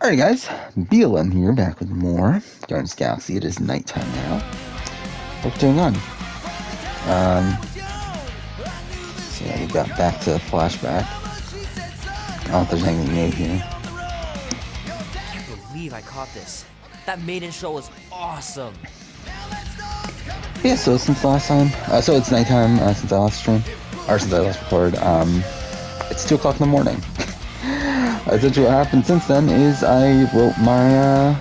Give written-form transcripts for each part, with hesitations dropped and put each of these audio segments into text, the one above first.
Alright guys, BLM here, back with more Guardians of the Galaxy. It is nighttime now. What's going on? So yeah, we got back to flashback. I don't know if there's anything new here. I can't believe I caught this. That maiden show was awesome. Yeah, so since last time, so it's nighttime since I last streamed, or since I last recorded. It's 2 o'clock in the morning. Essentially what happened since then is I wrote my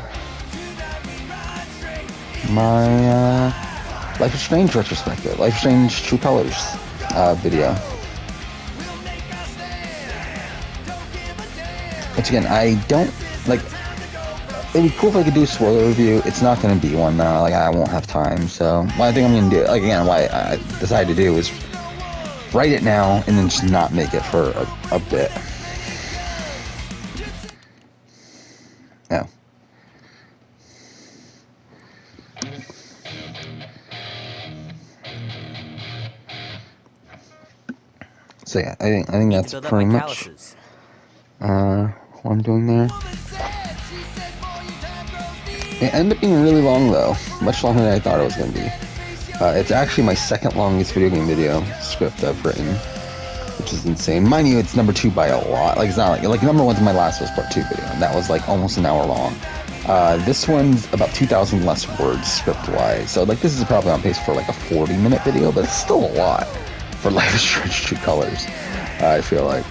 Life is Strange retrospective, Life is Strange True Colors video. Which again, I don't, like, it'd be cool if I could do a spoiler review. It's not going to be one now, like, I won't have time, so what I think I'm going to do, like, again, what I decided to do is write it now and then just not make it for a bit. Yeah. So yeah, I think that's pretty much what I'm doing there. It ended up being really long though, much longer than I thought it was going to be. It's actually my second longest video game video script I've written, which is insane. Mind you, it's number 2 by a lot. Like, it's not like number 1's my Last of Us Part 2 video, and that was like almost an hour long. This one's about 2,000 less words script-wise, so like this is probably on pace for like a 40-minute video, but it's still a lot for Life is Strange True Colors, I feel like.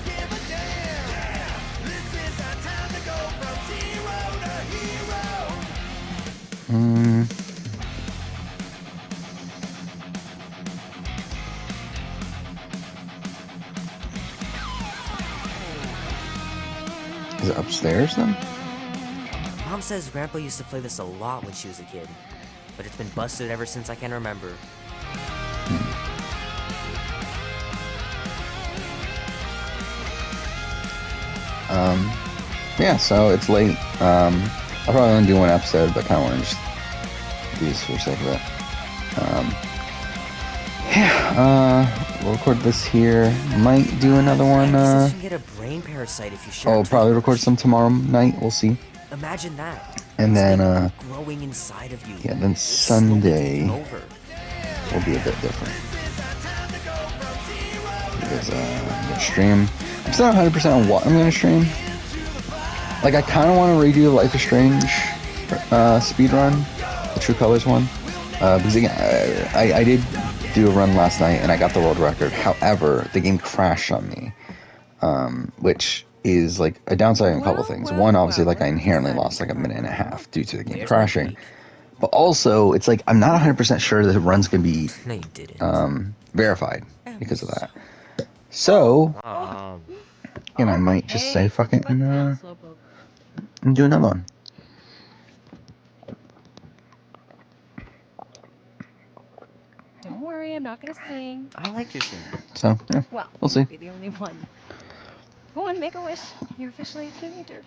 Is it upstairs then? Mom says Grandpa used to play this a lot when she was a kid, but it's been busted ever since I can remember. Yeah, so it's late. I'll probably only do one episode, but kind of want to just do this for the sake of it. We'll record this here. Might do another one. You get a brain parasite if you share. I'll probably record some tomorrow night. We'll see. Imagine that. And then, growing inside of you. yeah, then Sunday will be a bit different. Because, I'm gonna stream. I'm still not 100% on what I'm gonna stream. Like, I kind of want to redo Life is Strange speedrun, the True Colors one. Because, again, I did do a run last night, and I got the world record. However, the game crashed on me, which is, like, a downside in a couple things. One, obviously, like, I inherently lost, like, a minute and a half due to the game crashing. But also, it's like, I'm not 100% sure that the run's going to be verified because of that. So, and I might just say fuck it and do another one. Don't worry, I'm not gonna sing. I like your singing. So, yeah, Well, we'll see. be the only one. Go on, make a wish. You're officially a teenager.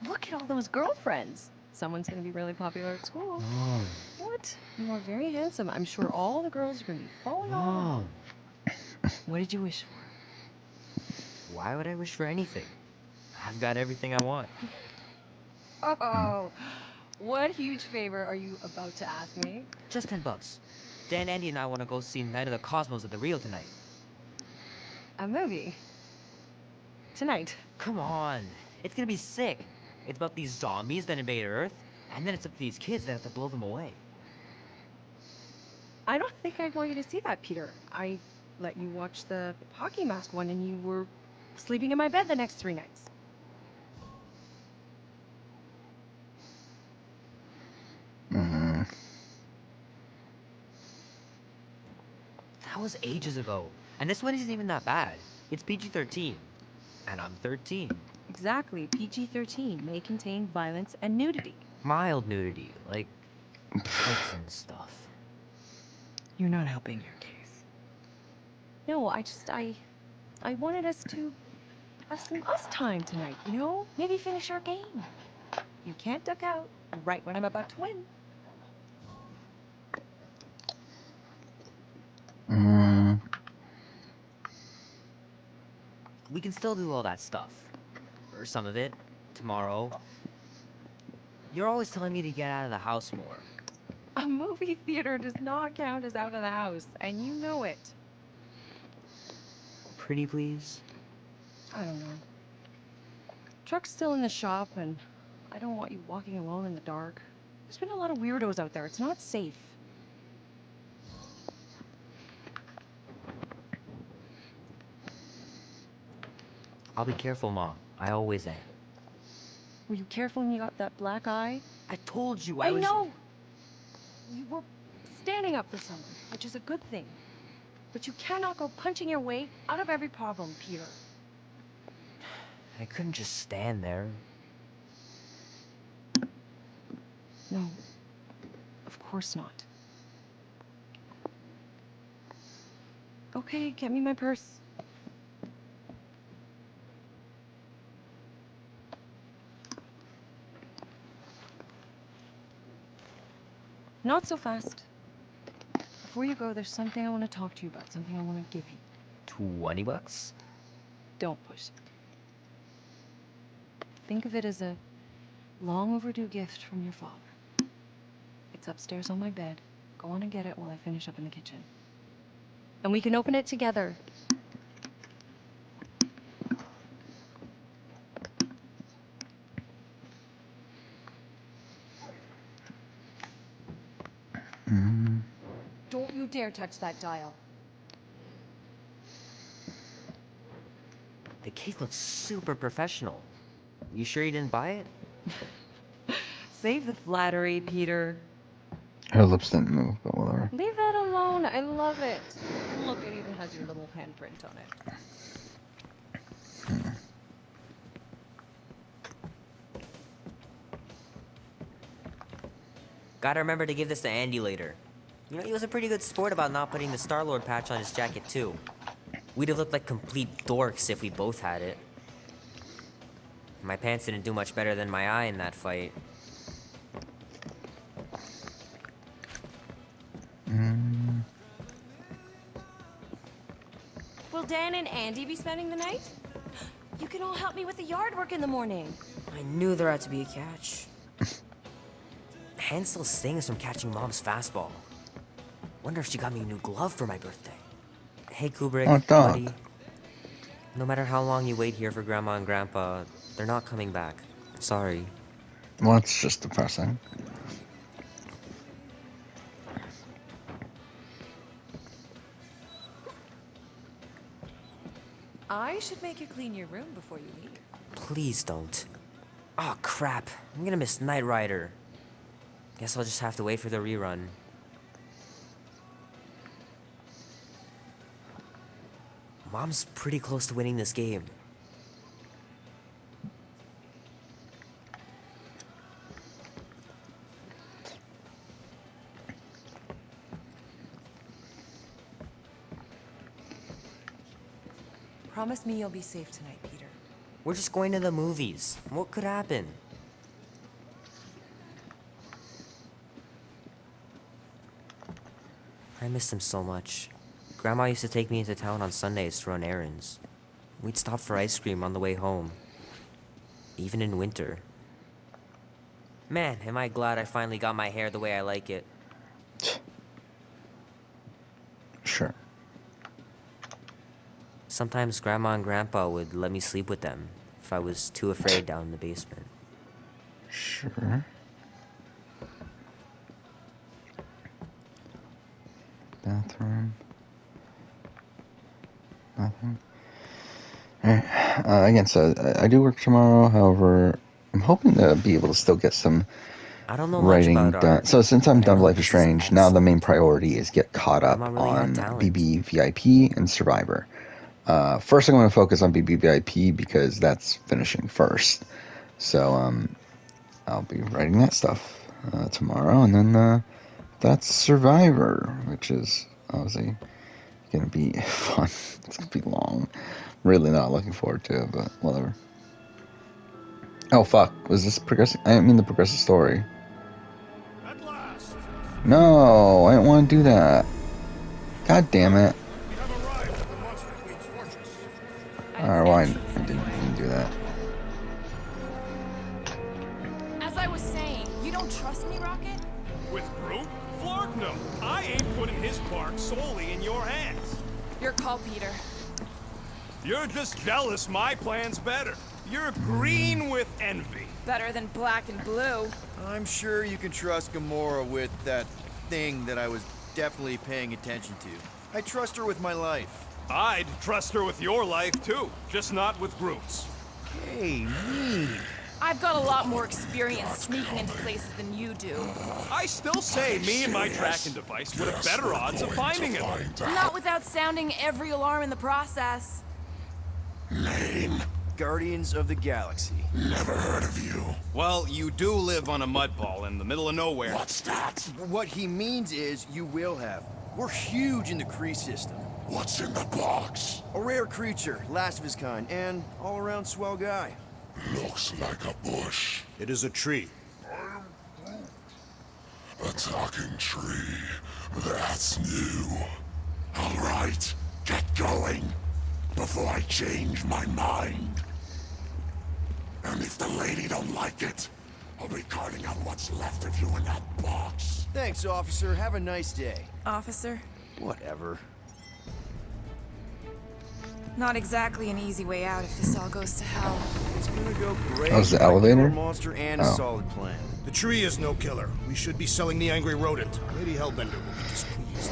Look at all those girlfriends. Someone's gonna be really popular at school. Mom. What? You are very handsome. I'm sure all the girls are gonna be falling off. What did you wish for? Why would I wish for anything? I've got everything I want. Oh, what huge favor are you about to ask me? Just $10. Dan, Andy, and I want to go see Night of the Cosmos at the Rio tonight. A movie. Tonight. Come on. It's gonna be sick. It's about these zombies that invade Earth, and then it's up to these kids that have to blow them away. I don't think I'd want you to see that, Peter. I let you watch the hockey mask one and you were sleeping in my bed the next 3 nights. That was ages ago. And this one isn't even that bad. It's PG-13. And I'm 13. Exactly. PG-13 may contain violence and nudity. Mild nudity, like tits and stuff. You're not helping your case. No, I wanted us to have some us time tonight, you know? Maybe finish our game. You can't duck out right when I'm about to win. We can still do all that stuff. Or some of it. Tomorrow. You're always telling me to get out of the house more. A movie theater does not count as out of the house, and you know it. Pretty please? I don't know. Truck's still in the shop, and I don't want you walking alone in the dark. There's been a lot of weirdos out there. It's not safe. I'll be careful, Mom. I always am. Were you careful when you got that black eye? I told you I was. know! You were standing up for someone, which is a good thing. But you cannot go punching your way out of every problem, Peter. I couldn't just stand there. No, of course not. Okay, get me my purse. Not so fast. Before you go, there's something I want to talk to you about, something I want to give you. $20? Don't push it. Think of it as a long overdue gift from your father. It's upstairs on my bed. Go on and get it while I finish up in the kitchen. And we can open it together. Don't you dare touch that dial. The cake looks super professional. You sure you didn't buy it? Save the flattery, Peter. Her lips didn't move, but whatever. Leave that alone. I love it. Look, it even has your little handprint on it. Gotta remember to give this to Andy later. You know, he was a pretty good sport about not putting the Star-Lord patch on his jacket, too. We'd have looked like complete dorks if we both had it. My pants didn't do much better than my eye in that fight. Will Dan and Andy be spending the night? You can all help me with the yard work in the morning. I knew there had to be a catch. Hand still stings from catching Mom's fastball. Wonder if she got me a new glove for my birthday. Hey, Kubrick, Oh, dog. buddy. No matter how long you wait here for Grandma and Grandpa, they're not coming back. Sorry. Well, it's just depressing. I should make you clean your room before you leave. Please don't. Oh crap, I'm gonna miss Knight Rider. Guess I'll just have to wait for the rerun. Mom's pretty close to winning this game. Promise me you'll be safe tonight, Peter. We're just going to the movies. What could happen? I missed him so much. Grandma used to take me into town on Sundays to run errands. We'd stop for ice cream on the way home. Even in winter. Man, am I glad I finally got my hair the way I like it. Sure. Sometimes Grandma and Grandpa would let me sleep with them if I was too afraid down in the basement. Sure. Bathroom. Nothing. Alright. Again, so I do work tomorrow. However, I'm hoping to be able to still get some I don't know much writing about done. art, So since I'm but I done know with Life this is Strange, is now the main excellent. priority is get caught up Grandma really had on talent. BBVIP and Survivor. First, I'm going to focus on BBVIP because that's finishing first. So I'll be writing that stuff tomorrow, and then that's Survivor, which is obviously going to be fun. It's going to be long. Really not looking forward to it, but whatever. Oh fuck! Was this progressive? I didn't mean the progressive story. At last, No, I didn't want to do that. God damn it. we have arrived at the Monster Queen's fortress. I Alright, well, I didn't do that. As I was saying, you don't trust me, Rocket? With Groot? Flark, no. I ain't putting his bark solely in your hands. Your call, Peter. You're just jealous my plan's better. You're green with envy. Better than black and blue. I'm sure you can trust Gamora with that thing that I was definitely paying attention to. I trust her with my life. I'd trust her with your life, too. Just not with Groot's. Hey, me. I've got a lot more experience sneaking into places than you do. I still say me and my tracking device would have better odds of finding him. Not without sounding every alarm in the process. Lame. Guardians of the Galaxy. Never heard of you. Well, you do live on a mud ball in the middle of nowhere. What's that? What he means is you will have. We're huge in the Kree system. What's in the box? A rare creature, last of his kind, and all-around swell guy. Looks like a bush. It is a tree. A talking tree. That's new. All right, get going. Before I change my mind. And if the lady don't like it, I'll be carting out what's left of you in that box. Thanks, officer. Have a nice day. Officer, Whatever. not exactly an easy way out if this all goes to hell. It's gonna go great. That was the I got a elevator? monster and a Oh. solid plan. The tree is no killer. We should be selling the angry rodent. Lady Hellbender will be displeased.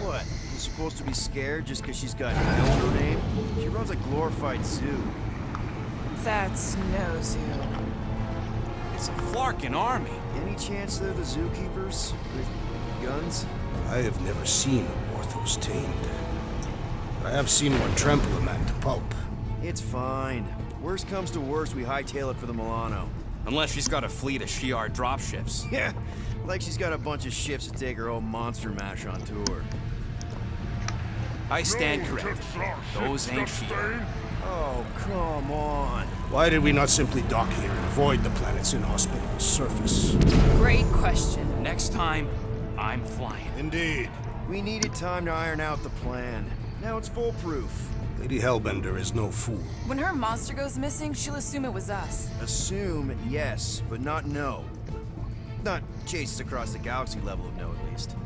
What? You supposed to be scared just because she's got an owl in her name? She runs a glorified zoo. That's no zoo. It's a Flarkin army. Any chance they're the zookeepers with guns? I have never seen a Orthos tamed. But I have seen one trample a man to pulp. It's fine. Worst comes to worst, we hightail it for the Milano. Unless she's got a fleet of Shi'ar dropships. Yeah, like she's got a bunch of ships to take her old monster mash on tour. I stand corrected. Those ain't Shi'ar. Oh, come on. Why did we not simply dock here and avoid the planet's inhospitable surface? Great question. Next time, I'm flying. Indeed. We needed time to iron out the plan. Now it's foolproof. Lady Hellbender is no fool. When her monster goes missing, she'll assume it was us. Assume yes, but not no. Not chase us across the galaxy level of no, at least.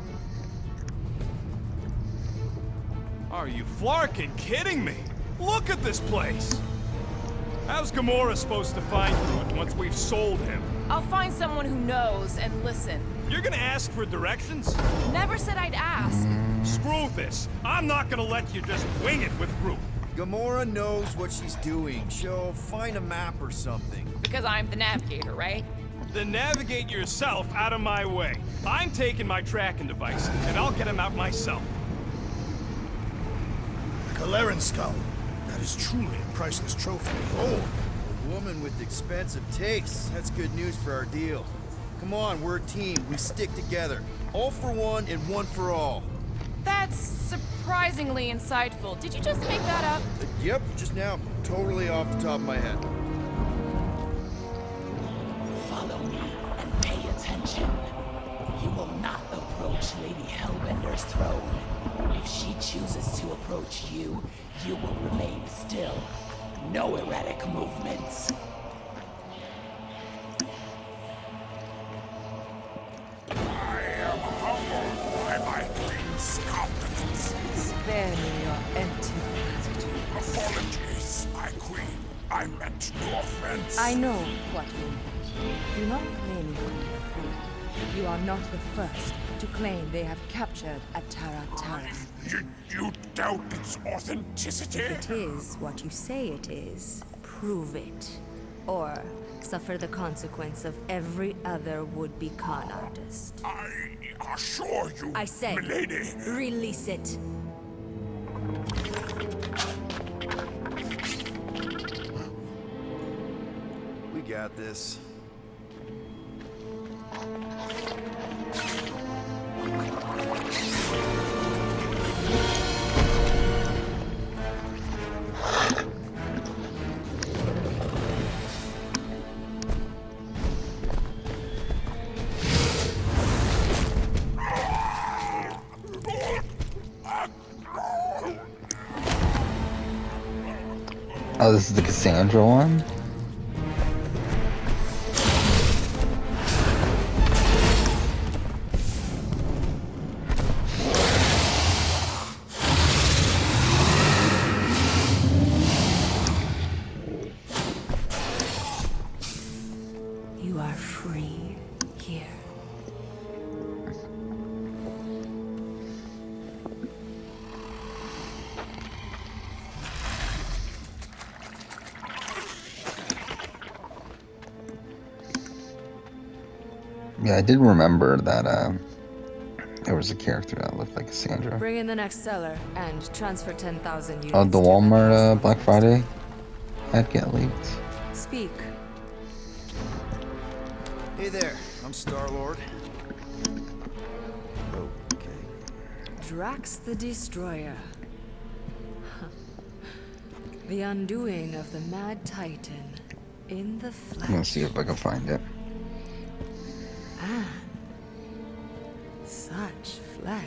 Are you Flarkin kidding me? Look at this place! How's Gamora supposed to find Groot once we've sold him? I'll find someone who knows and listen. You're gonna ask for directions? Never said I'd ask. Screw this. I'm not gonna let you just wing it with Groot. Gamora knows what she's doing. She'll find a map or something. Because I'm the navigator, right? Then navigate yourself out of my way. I'm taking my tracking device, and I'll get him out myself. The Kaleran skull. That is truly a priceless trophy. Oh, A woman with expensive tastes. That's good news for our deal. Come on, we're a team. We stick together. All for one and one for all. That's surprisingly insightful. Did you just make that up? Yep, just now. Totally off the top of my head. Follow me and pay attention. You will not approach Lady Hellbender's throne. If she chooses to approach you, you will remain still. No erratic movements. I am humbled by my queen's countenance. Spare me your empty platitudes. Apologies, my queen. I meant no offense. I know what you meant. Do not play me for a fool. You are not the first to claim they have captured Atara Tara. You doubt its authenticity? If it is what you say it is, prove it. Or suffer the consequence of every other would-be con artist. I assure you, I say, milady. release it. We got this. Oh, this is the Cassandra one? You are free here. Yeah, I did remember that there was a character that looked like Cassandra. Bring in the next seller and transfer 10,000 units. Oh, the to Walmart Black Friday ad get leaked. Speak. Hey there, I'm Star-Lord. Okay. Drax the Destroyer. The undoing of the Mad Titan in the flesh. I'm gonna see if I can find it. Ah, such flesh.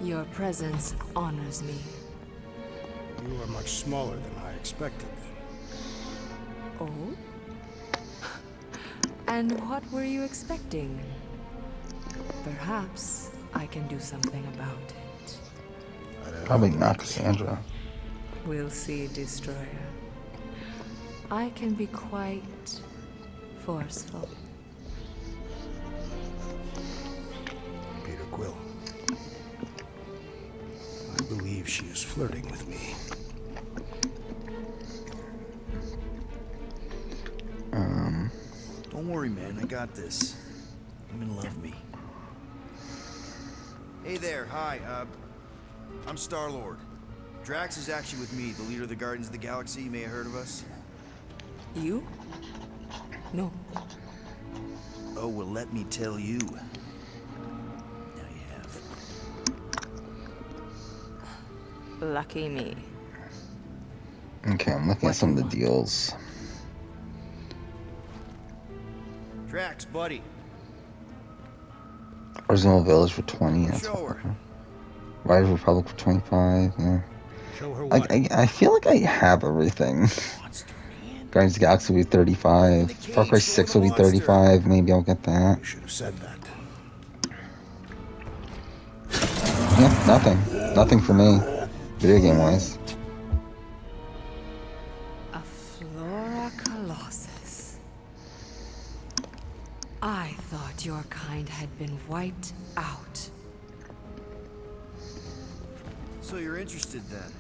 Your presence honors me. You are much smaller than I expected. Oh? And what were you expecting? Perhaps I can do something about it. Probably not Cassandra. We'll see, Destroyer. I can be quite forceful. Peter Quill. I believe she is flirting with me. Don't worry, man. I got this. Women love me. Hey there. Hi. I'm Star-Lord. Drax is actually with me, the leader of the Guardians of the Galaxy. You may have heard of us. You? No. Oh, well, let me tell you. Now you have. Lucky me. Okay, I'm looking at some of the deals. Drax, buddy. Original Village for 20. That's Show her. Rise of Republic for 25. Yeah. Show her Like, what? I feel like I have everything. Guardians of the Galaxy will be 35. Far Cry 6 will be 35. Maybe I'll get that. You should have said that. Yeah, nothing. Nothing for me. Video game wise. A Flora Colossus. I thought your kind had been wiped out. So you're interested then?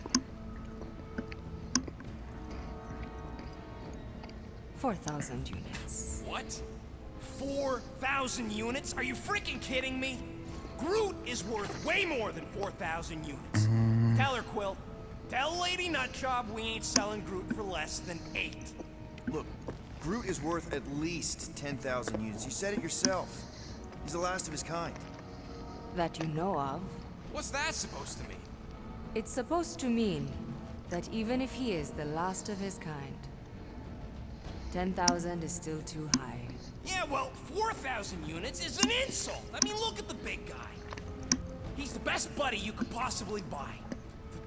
4,000 units. What? 4,000 units? Are you freaking kidding me? Groot is worth way more than 4,000 units. Tell her, Quill. Tell Lady Nutjob we ain't selling Groot for less than 8. Look, Groot is worth at least 10,000 units. You said it yourself. He's the last of his kind. That you know of. What's that supposed to mean? It's supposed to mean that even if he is the last of his kind, 10,000 is still too high. Yeah, well, 4,000 units is an insult. I mean, look at the big guy. He's the best buddy you could possibly buy.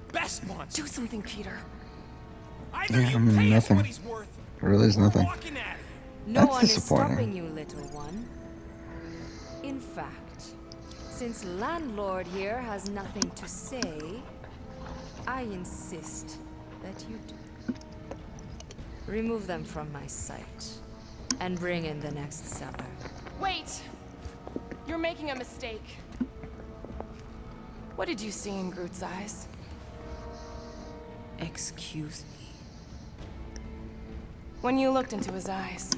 The best monster. Do something, Peter. Either Yeah, you I mean, pay us nothing. what he's worth, Really is or we're nothing. walking out of here. No That's one is disappointing. stopping you, little one. In fact, since Landlord here has nothing to say, I insist that you do. Remove them from my sight, and bring in the next seller. Wait! You're making a mistake. What did you see in Groot's eyes? Excuse me. When you looked into his eyes,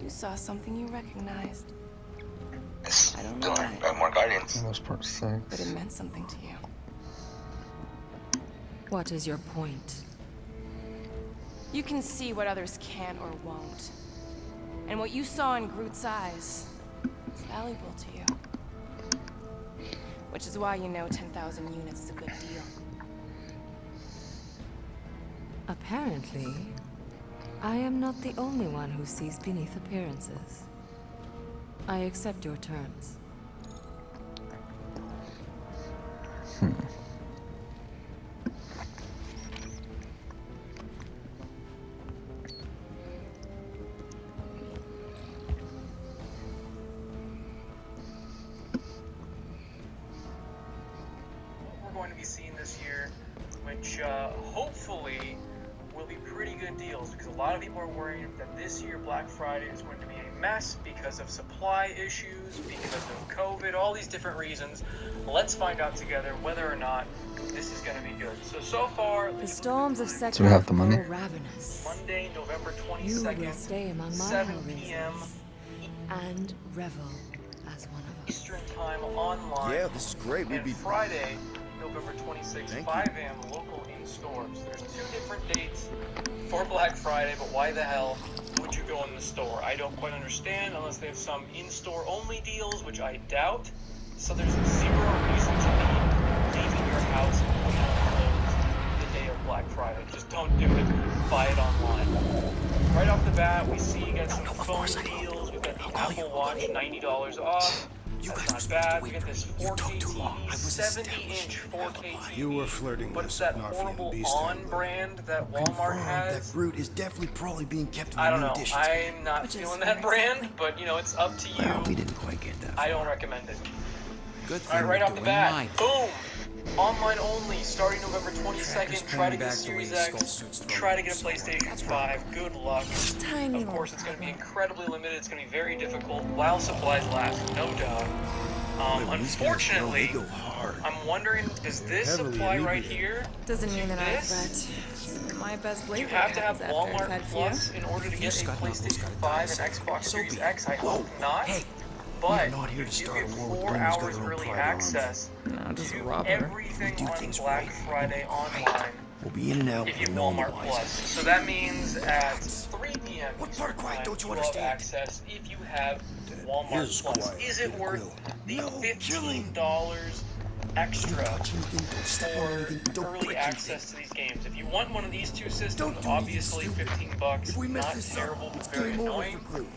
you saw something you recognized. I don't know why, More Guardians. That was part but 6. it meant something to you. What is your point? You can see what others can or won't. And what you saw in Groot's eyes is valuable to you. Which is why you know 10,000 units is a good deal. Apparently, I am not the only one who sees beneath appearances. I accept your terms. We're going to be seeing this year, which hopefully will be pretty good deals, because a lot of people are worrying that this year Black Friday is going to be a mess because of supply issues, because of COVID, all these different reasons. Let's find out together whether or not this is going to be good. So far, The storms of Seknarf we have the money. grow ravenous. Monday, November You 22nd, will stay among my 7 hellraisers p.m. and revel as one of us. Eastern Time online. Yeah, this is great. We'd And be... Friday, November 26th, Thank 5 a.m. local in stores. There's 2 different dates for Black Friday, but why the hell would you go in the store? I don't quite understand, unless they have some in-store only deals, which I doubt. So there's zero reason to be leaving your house and going out clothes the day of Black Friday. Just don't do it. Buy it online. Right off the bat, we see you got some phone deals. We've got the Apple Watch, $90 off. That's not bad. We got this 4K TV, 70-inch 4K TV. You were flirting with What's that Narfian horrible beast On handler. brand that Walmart That has? Groot is definitely probably being kept in I the don't new know. editions. I'm not feeling that brand, but you know, it's up to you. Well, we didn't quite get that. I don't recommend it. Good All right, thing right we're off the doing bat, mine. boom! Online only, starting November 22nd. Try to get a back the Series way skull X. suits thrown Try to in get a somewhere. PlayStation 5. Good luck. Tiny Of course, it's going to be incredibly limited. It's going to be very difficult while supplies last, no doubt. Unfortunately, I'm wondering, does this heavily supply right inebriated. here? Doesn't mean that I'm a This? threat. My best blade You have to have weapons after I've Walmart had few. Plus in order to get a Scott Knuckles PlayStation gotta 5 and die, Xbox so Series be it. X. I hope not. Hey, but not here you to do start get a war with 4 women who's got hours their own early private arms. access No, just to rob her. everything We do on things Black right. Friday online We'll be in and out. if you have no one Walmart wise. Plus. So that means at 3 p.m. What part of quiet Eastern don't time, you will have understand? access if you have That Walmart is Plus. quiet, Is it Peter worth Quill. the No killing. $15 extra Touch anything, don't step on for anything, don't early break access to these games? If you want one of these two systems, Don't do obviously anything stupid. $15, If we mess not this terrible, up, but it's very game over annoying. for Groot.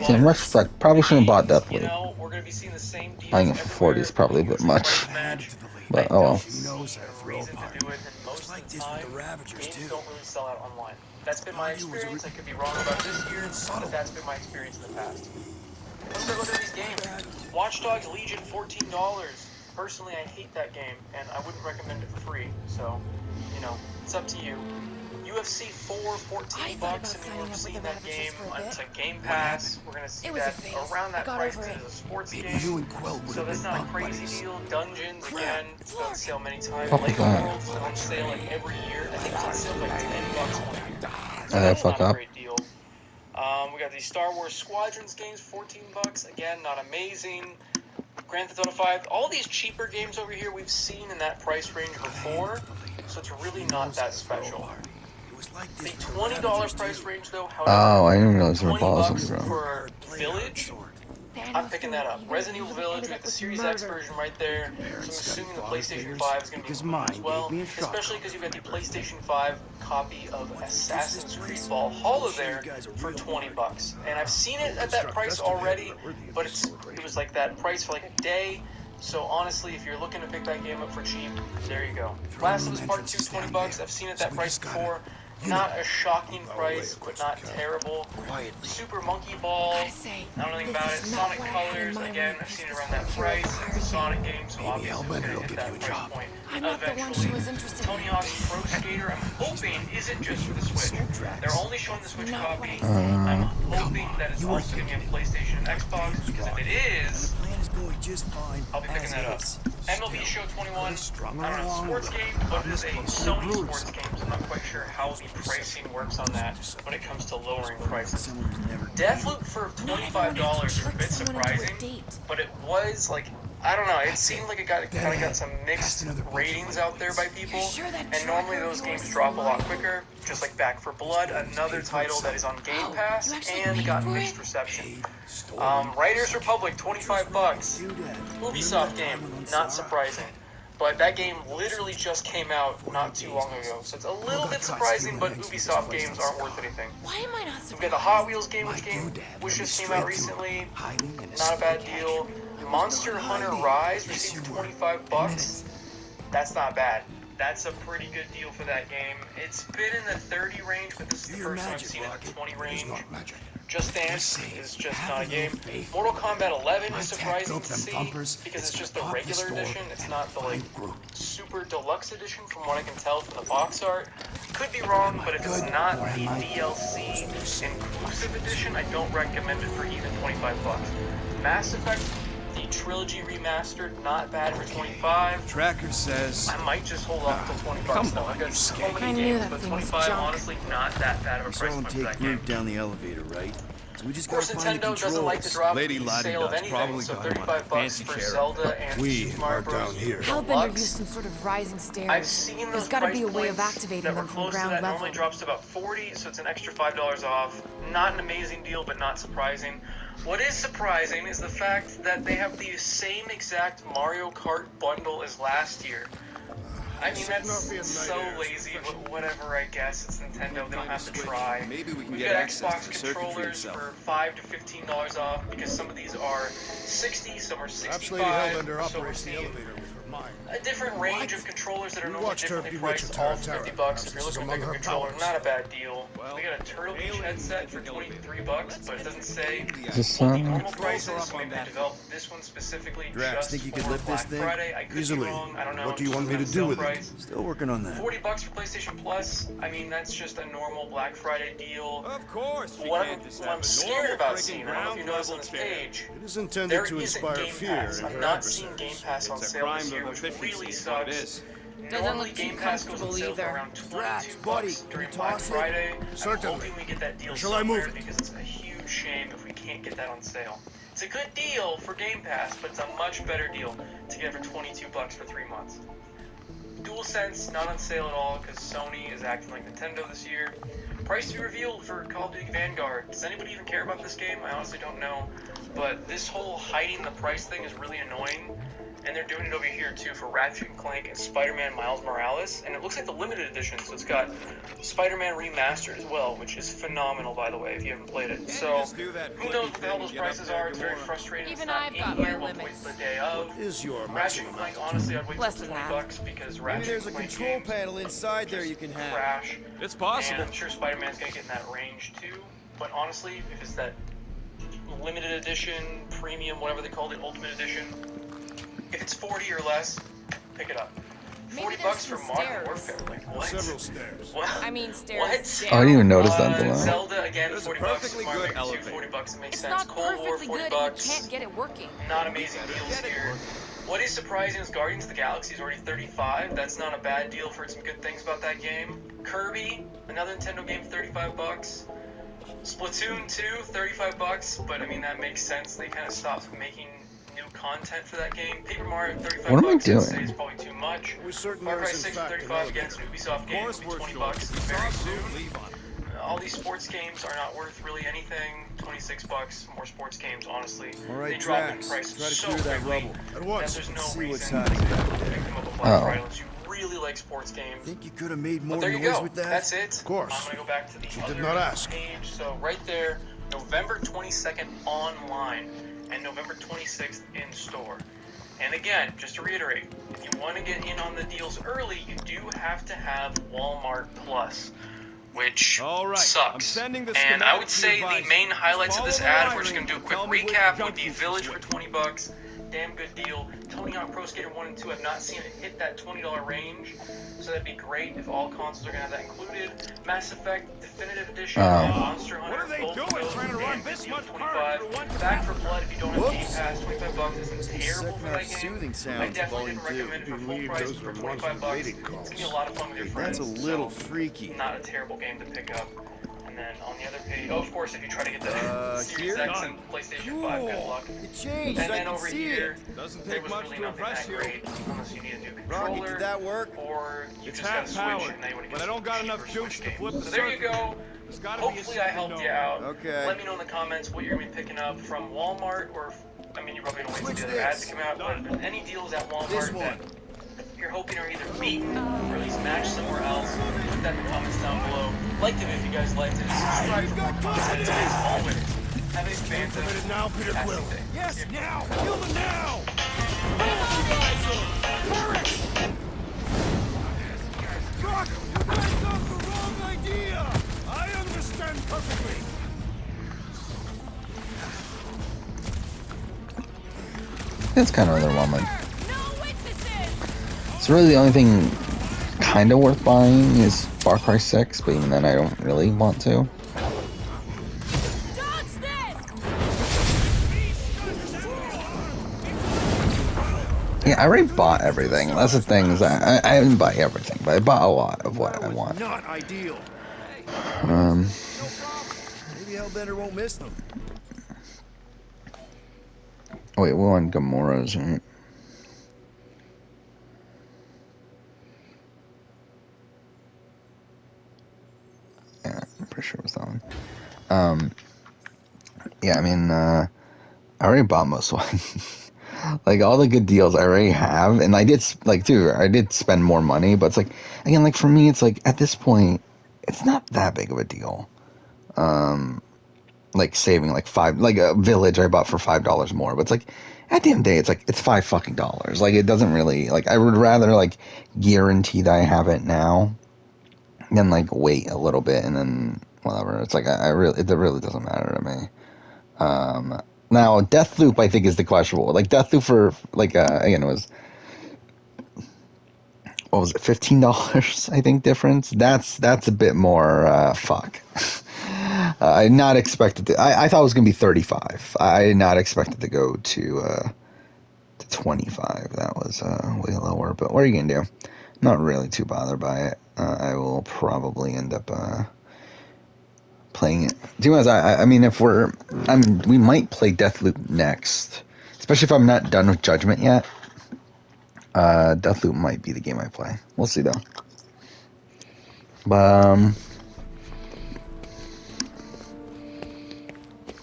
So in retrospect, probably shouldn't have bought You Deathloop. know, we're gonna be seeing the same deals I think everywhere. 40 is probably a bit It's much. price match. But I oh well. don't She see knows how to a throw a reason to party. do it, and most like of the this with time, the Ravagers, games too. don't really sell out online. That's been my All you was a experience. I could be wrong about this year, but that's been my experience in the past. Let's start looking at these games. Watch Dogs Legion, $14. Personally, I hate that game, and I wouldn't recommend it for free. So, you know, it's up to you. UFC 4, $14, and we're seeing that game onto Game Pass. We're gonna see It was a that phase. around I that got price over because it. it's a sports Maybe game. you and Quill would So have that's been not a bunk crazy buddies. deal. Dungeons, again, it's on sale many times. Fuck Lego that. World's on sale like every year. I think it's on sale for like $10 one year. So Yeah, that's fuck not a up. great deal. We got these Star Wars Squadrons games, $14. Again, not amazing. Grand Theft Auto 5. All these cheaper games over here we've seen in that price range before, so it's really not that special. The $20 price range, though, however, Oh, I didn't realize there were balls in $20 the ground. for Village. I'm picking that up. Resident Evil Village, we got the Series X version right there. So I'm assuming the PlayStation 5 is going to be included as well. Especially because you've got the PlayStation 5 copy of Assassin's Creed Valhalla there for $20. And I've seen it at that price already, but it was like that price for like a day. So honestly, if you're looking to pick that game up for cheap, there you go. Last of Us Part 2, $20. I've seen it at that price before. Not a shocking price, but not terrible. Super Monkey Ball, I don't know anything about it. Sonic Colors, again, I've seen it around that price. It's a Sonic game, so obviously it's going to hit that price point eventually. Tony Hawk's Pro Skater, I'm hoping isn't just for the Switch. They're only showing the Switch copy. I'm hoping that it's also going to be on PlayStation and Xbox, because if it is, I'll be picking that up. MLB Show 21, I don't know, sports game, but it is a Sony sports game, so I'm not quite sure how the pricing works on that when it comes to lowering prices. Deathloop for $25 is a bit surprising, but it was like, I don't know, it seemed like it kind of got some mixed ratings out there by people, and normally those games drop a lot quicker, just like Back 4 Blood, another title that is on Game Pass, and got mixed reception. Riders Republic, $25. Ubisoft game, not surprising. But that game literally just came out not too long ago, so it's a little bit surprising, but Ubisoft games aren't worth anything. Why am I not surprised? We've got the Hot Wheels game, which just came out recently. Not a bad deal. Monster Hunter Rise received for $25. That's not bad. That's a pretty good deal for that game. It's been in the 30 range, but this is the first time I've seen it in the 20 range. Just Dance is just not a game. Mortal Kombat 11 is surprising to see because it's just the regular edition. It's not the like super deluxe edition from what I can tell from the box art. Could be wrong, but if it's not the DLC inclusive edition, I don't recommend it for even $25. Mass Effect, the trilogy remastered, not bad for $25. Tracker says I might just hold off till $20 though. I've got so many games, but $25 honestly not that bad of a price point for that game. Down the elevator, right? So we just Of course, Nintendo doesn't like to drop the sale of anything, so $35 for Zelda and Super Mario Bros. Hellbender used some sort of rising stairs. I've seen those There's gotta price be a way of points activating that were them from close to ground that. level. Normally drops to about $40, so it's an extra $5 off. Not an amazing deal, but not surprising. What is surprising is the fact that they have the same exact Mario Kart bundle as last year. I mean, that's so lazy, but whatever, I guess. It's Nintendo, they don't have to try. Maybe we can We've get got access Xbox to circuitry controllers itself. for $5 to $15 off, because some of these are 60, some are 65, Lady Hellbender so we're operates the seeing elevator with her mind. a different range of controllers that are normally watched her differently bewitch priced, a all for Tarantara. $50 if you're This is looking to pick among a her controller. powers. Not a bad deal. We got a Turtle Beach headset for $23, but it doesn't say Is this, what the normal price is, so maybe they that. developed this one specifically Drax, just think you could for lift this Black thing? Friday. I could Easily. be wrong, I don't know. What do you want me to It's do with price. it? Still working on that. $40 for PlayStation Plus. I mean, that's just a normal Black Friday deal. Of course, you What can't I'm, just what have I'm a scared normal about freaking seeing, I don't know if you ground noticed on level this chair. page, It is intended there to isn't inspire Game fear Pass. in I'm her not seeing adversaries. Game Pass on It's a sale crime this year, of which efficiency really is what it sucks. is. Doesn't Normally look too Game Pass goes on comfortable sale for either. around Drax, $22 buddy, during can you Black toss it? Friday. I'm Certainly. hoping we get that deal Shall I move somewhere it? because it's a huge shame if we can't get that on sale. It's a good deal for Game Pass, but it's a much better deal to get it for $22 for 3 months. DualSense not on sale at all because Sony is acting like Nintendo this year. Price to be revealed for Call of Duty Vanguard. Does anybody even care about this game? I honestly don't know. But this whole hiding the price thing is really annoying. And they're doing it over here too for Ratchet & Clank and Spider-Man Miles Morales. And it looks like the limited edition, so it's got Spider-Man Remastered as well, which is phenomenal, by the way, if you haven't played it. So, who knows what the hell those prices are? It's very frustrating. Even It's not I've in got here. my We'll wait limits. for the day of. What is your Ratchet maximum & Clank, amount? honestly, I'd wait Less till than that. $20 because Maybe Ratchet there's a & Clank control games panel inside there you can have. crash. It's possible. And I'm sure Spider-Man's gonna get in that range too. But honestly, if it's that limited edition, premium, whatever they called it, ultimate edition, if it's 40 or less, pick it up. Maybe $40 there's for some Modern stairs. Warfare, like what? Several stairs. What? I mean, stairs. What? Oh, I didn't even notice that below. Zelda again, There's a $40. perfectly Mario good Maker 2, elevator. $40. It makes It's sense. not Cold War, perfectly good $40. if you can't get it working. Not amazing deals here. What is surprising is Guardians of the Galaxy is already $35. That's not a bad deal for some good things about that game. Kirby, another Nintendo game, $35. Splatoon 2, $35. But I mean that makes sense. They kind of stopped making new content for that game. Paper Mario, $35. What am I I'd say doing? is probably too much. We're certain Far there Cry is, in 6, fact, an 35 against elevator. Ubisoft game, Of will course be we're $20 short. very Stop, soon. leave on it. All these sports games are not worth really anything. $26 more sports games, honestly. All right, they drop in Drax, price try to so clear that quickly rubble. At that once. there's no See what's reason hiding to back pick there. them up on Black Oh. Friday unless you really like sports games. Think you could have made more But there you noise go. with that? That's it. Of course. I'm gonna go back to the She other did not ask. page. So right there, November 22nd online and November 26th in store. And again, just to reiterate, if you want to get in on the deals early, you do have to have Walmart Plus, which All right, I'm sucks. sending the And I would schematic to say your the advisor. main highlights of this Follow the ad, we're wiring just going to do a and quick tell me which recap, would junction be to Village for switch. $20. Damn good deal. Tony Hawk Pro Skater 1 and 2, I've not seen it hit that $20 range, so that'd be great if all consoles are going to have that included. Mass Effect Definitive Edition, and Monster Hunter. What are they both of doing those, trying to damn run good this deal, much 25. hard for one Back for Blood, if you don't have Game Whoops. Pass, $25 isn't terrible for that game. Soothing sounds, I definitely volume didn't recommend it for full Believe price those for are ones with $25. waiting It's calls. going to be a lot of fun with your friends. That's a little so freaky. not a terrible game to pick up. And then on the other page, oh, of course, if you try to get the Series here? X and PlayStation 5, good luck. It changed. And I then can over see here, it. Doesn't there take was much really to nothing impress that you. great, unless you need a new Rocky, controller, did that work? or you It's just got a Switch half-powered, and they would but get I don't got enough cheaper juice Switch to games. flip the So there you circuit. go. There's gotta be a Hopefully I helped you out. Okay. Let me know in the comments what you're going to be picking up from Walmart, or, I mean, you're probably going to wait Switch for the other ads this. to come out, but if there's any deals at This Walmart one. that you're hoping are either beaten or at least matched somewhere else, put that in the comments down below. Like the video if you guys liked it. Subscribe for more content. As always, have a fantastic now, Peter Quill. day. Yes, now! Kill them now! You guys are Doc, you guys got the wrong idea! I understand perfectly. It's kind of underwhelming. So really the only thing kind of worth buying is Far Cry 6, but even then I don't really want to. Yeah, I already bought everything. That's the thing, is I didn't buy everything, but I bought a lot of what I want. Not ideal. Maybe Hellbender won't miss them. Wait, we want Gamora's, right? Yeah, I'm pretty sure it was that one. Yeah, I mean, I already bought most ones. Like, all the good deals I already have, and I did, like, dude, I did spend more money, but it's like, again, like, for me, it's like, at this point, it's not that big of a deal. Like, saving, like, like, a village I bought for $5 more, but it's like, at the end of the day, it's like, it's $5 fucking. Like, it doesn't really, like, I would rather, like, guarantee that I have it now than, like, wait a little bit and then, whatever. It's like, it really doesn't matter to me. Now, Deathloop, I think, is the questionable. Like, Deathloop for, like, again, it was, what was it, $15, I think, difference? That's a bit more, fuck. I did not expect it to, I thought it was going to be 35. I did not expect it to go to 25. That was, way lower, but what are you going to do? Not really too bothered by it. I will probably end up, playing it. Do you know, I mean, we might play Deathloop next, especially if I'm not done with Judgment yet. Deathloop might be the game I play. We'll see though. But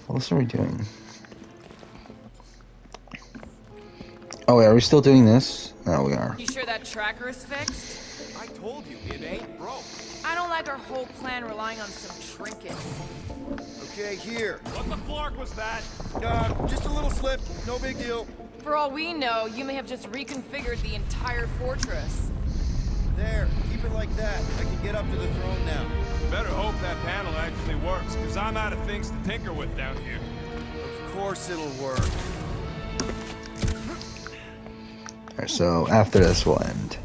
what else are we doing? Oh wait, are we still doing this? No, we are. You sure that tracker is fixed? I told you, it ain't broke. I don't like our whole plan relying on some trinket. Okay, here. What the flark was that? Just a little slip. No big deal. For all we know, you may have just reconfigured the entire fortress. There. Keep it like that. I can get up to the throne now. Better hope that panel actually works, because I'm out of things to tinker with down here. Of course it'll work. Alright, so after this we'll end.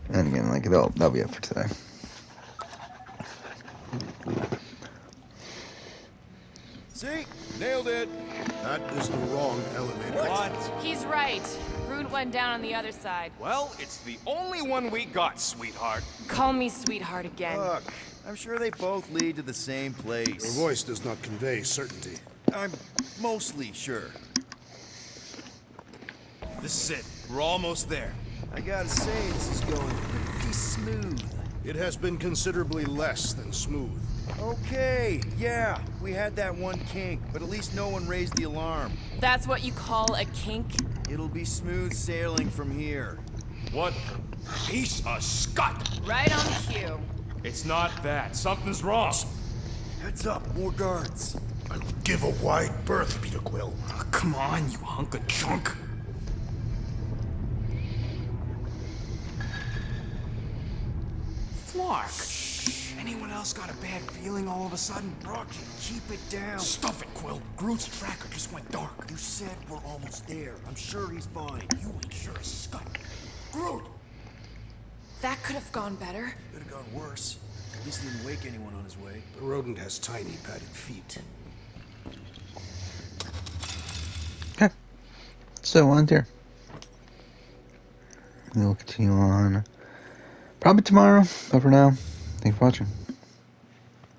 And again, like, that'll be it for today. See? Nailed it. That is the wrong elevator. What? He's right. Groot went down on the other side. Well, it's the only one we got, sweetheart. Call me sweetheart again. Look, I'm sure they both lead to the same place. Your voice does not convey certainty. I'm mostly sure. This is it. We're almost there. I gotta say, this is going pretty smooth. It has been considerably less than smooth. Okay, yeah, we had that one kink, but at least no one raised the alarm. That's what you call a kink? It'll be smooth sailing from here. What piece of scut! Right on cue. It's not that. Something's wrong. Heads up, more guards. I will give a wide berth, Peter Quill. Oh, come on, you hunk of junk. Flark. Anyone else got a bad feeling all of a sudden? Rocky, keep it down. Stuff it, Quill. Groot's tracker just went dark. You said we're almost there. I'm sure he's fine. You ain't sure as scut. Groot! That could have gone better. Could have gone worse. At least he didn't wake anyone on his way. The rodent has tiny padded feet. Okay. So on there. We'll continue on probably tomorrow, but for now, thanks for watching.